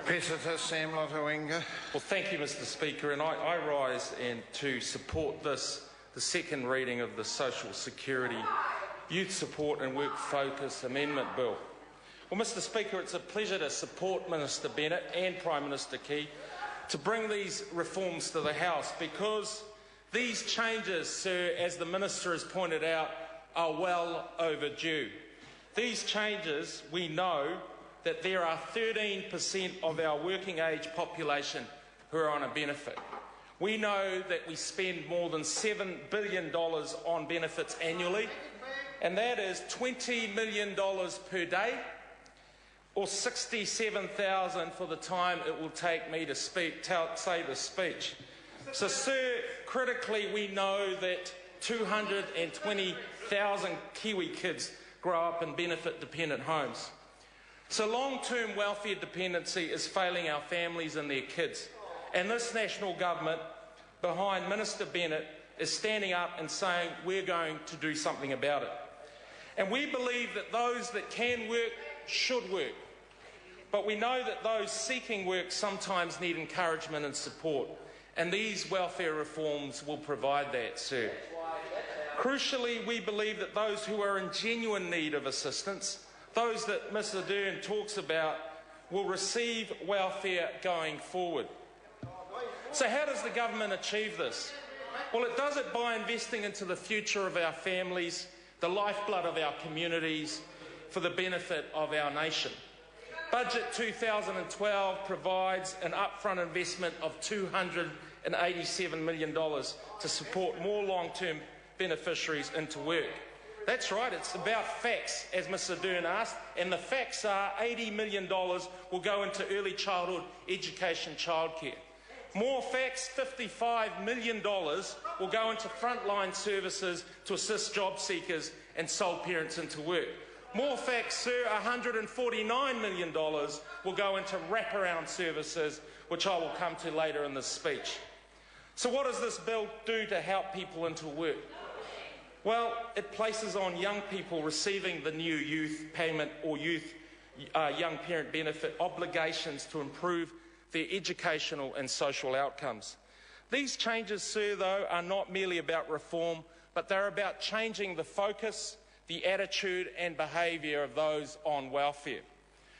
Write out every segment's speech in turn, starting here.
Petitor Sam Lotu-Iiga. Well, thank you, Mr. Speaker, and I rise to support the second reading of the Social Security Youth Support and Work Focus Amendment Bill. Well, Mr. Speaker, it's a pleasure to support Minister Bennett and Prime Minister Key to bring these reforms to the House, because these changes, sir, as the Minister has pointed out, are well overdue. These changes, we know that there are 13% of our working age population who are on a benefit. We know that we spend more than $7 billion on benefits annually, and that is $20 million per day, or $67,000 for the time it will take me to say the speech. So, sir, critically, we know that 220,000 Kiwi kids grow up in benefit-dependent homes. So long-term welfare dependency is failing our families and their kids. And this national government, behind Minister Bennett, is standing up and saying we're going to do something about it. And we believe that those that can work should work. But we know that those seeking work sometimes need encouragement and support. And these welfare reforms will provide that, sir. Crucially, we believe that those who are in genuine need of assistance, those that Mr. Dern talks about, will receive welfare going forward. So how does the government achieve this? Well, it does it by investing into the future of our families, the lifeblood of our communities, for the benefit of our nation. Budget 2012 provides an upfront investment of $287 million to support more long-term beneficiaries into work. That's right, it's about facts, as Mr. Dern asked, and the facts are $80 million will go into early childhood education childcare. More facts, $55 million will go into frontline services to assist job seekers and sole parents into work. More facts, sir, $149 million will go into wraparound services, which I will come to later in this speech. So what does this bill do to help people into work? Well, it places on young people receiving the new youth payment or young parent benefit obligations to improve their educational and social outcomes. These changes, sir, though, are not merely about reform, but they're about changing the focus, the attitude and behaviour of those on welfare.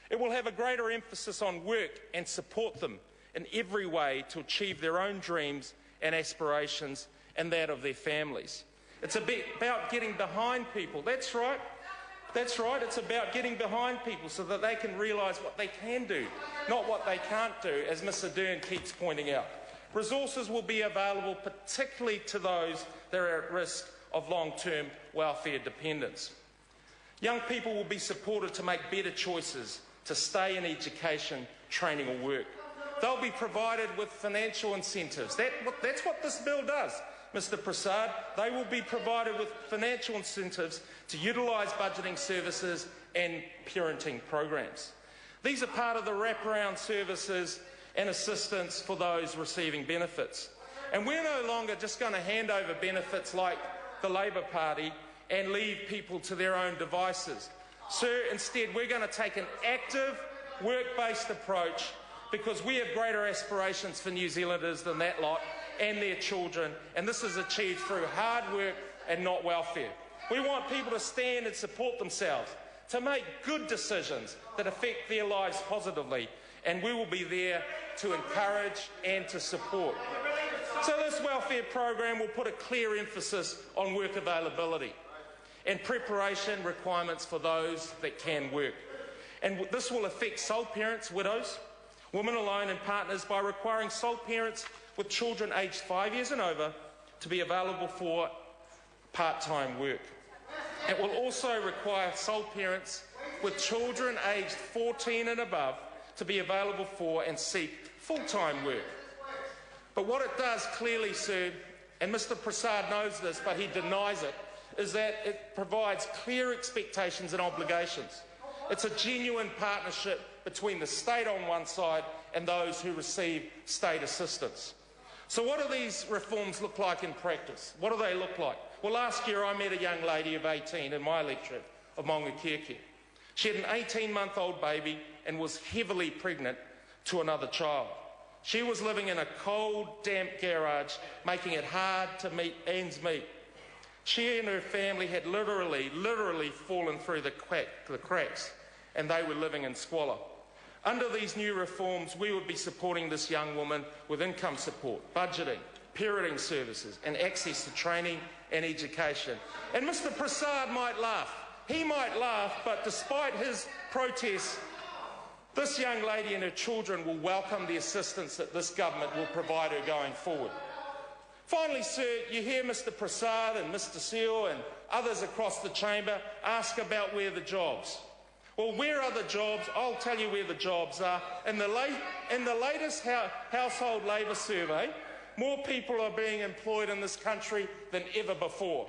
It will have a greater emphasis on work and support them in every way to achieve their own dreams and aspirations and that of their families. It's a bit about getting behind people. That's right. That's right. It's about getting behind people so that they can realise what they can do, not what they can't do, as Mr. Dern keeps pointing out. Resources will be available particularly to those that are at risk of long-term welfare dependence. Young people will be supported to make better choices, to stay in education, training or work. They'll be provided with financial incentives. That's what this bill does, Mr. Prasad. They will be provided with financial incentives to utilise budgeting services and parenting programs. These are part of the wraparound services and assistance for those receiving benefits. And we're no longer just going to hand over benefits like the Labor Party and leave people to their own devices. Sir, instead we're going to take an active, work-based approach, because we have greater aspirations for New Zealanders than that lot and their children, and this is achieved through hard work and not welfare. We want people to stand and support themselves, to make good decisions that affect their lives positively, and we will be there to encourage and to support. So this welfare program will put a clear emphasis on work availability and preparation requirements for those that can work. And this will affect sole parents, widows, women alone and partners by requiring sole parents with children aged 5 years and over to be available for part-time work. It will also require sole parents with children aged 14 and above to be available for and seek full-time work. But what it does clearly, sir, and Mr. Prasad knows this but he denies it, is that it provides clear expectations and obligations. It's a genuine partnership between the state on one side and those who receive state assistance. So what do these reforms look like in practice? What do they look like? Well, last year I met a young lady of 18 in my electorate of Maungakiekie. She had an 18-month-old baby and was heavily pregnant to another child. She was living in a cold, damp garage, making it hard to meet ends meet. She and her family had literally fallen through the cracks, and they were living in squalor. Under these new reforms, we would be supporting this young woman with income support, budgeting, parenting services, and access to training and education. And Mr. Prasad might laugh. He might laugh, but despite his protests, this young lady and her children will welcome the assistance that this government will provide her going forward. Finally, sir, you hear Mr. Prasad and Mr. Seal and others across the chamber ask about where the jobs. Well, where are the jobs? I'll tell you where the jobs are. In the latest household labour survey, more people are being employed in this country than ever before.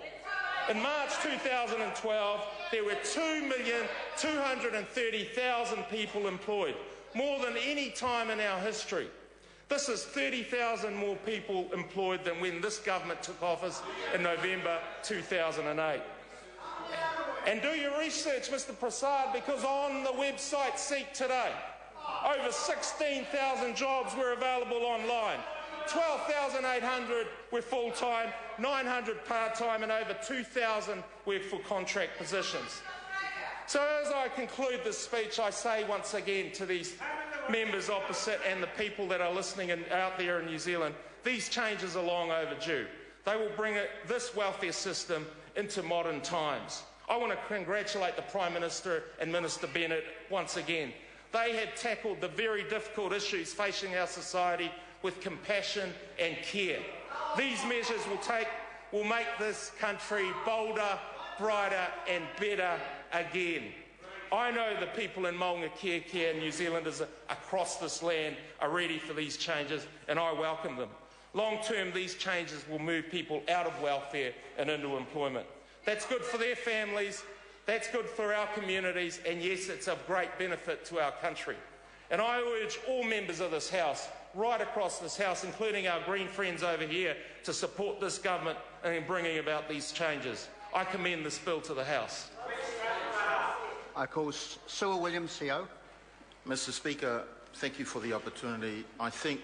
In March 2012, there were 2,230,000 people employed, more than any time in our history. This is 30,000 more people employed than when this government took office in November 2008. And do your research, Mr. Prasad, because on the website Seek Today, over 16,000 jobs were available online. 12,800 were full-time, 900 part-time, and over 2,000 were for contract positions. So as I conclude this speech, I say once again to these members opposite and the people that are listening out there in New Zealand, these changes are long overdue. They will bring this welfare system into modern times. I want to congratulate the Prime Minister and Minister Bennett once again. They have tackled the very difficult issues facing our society with compassion and care. These measures will make this country bolder, brighter and better again. I know the people in Maungakiekie and New Zealanders across this land are ready for these changes, and I welcome them. Long term, these changes will move people out of welfare and into employment. That's good for their families, that's good for our communities, and yes, it's of great benefit to our country. And I urge all members of this House, right across this House, including our Green friends over here, to support this government in bringing about these changes. I commend this bill to the House. I call Sue Williams, CO. Mr. Speaker, thank you for the opportunity. I think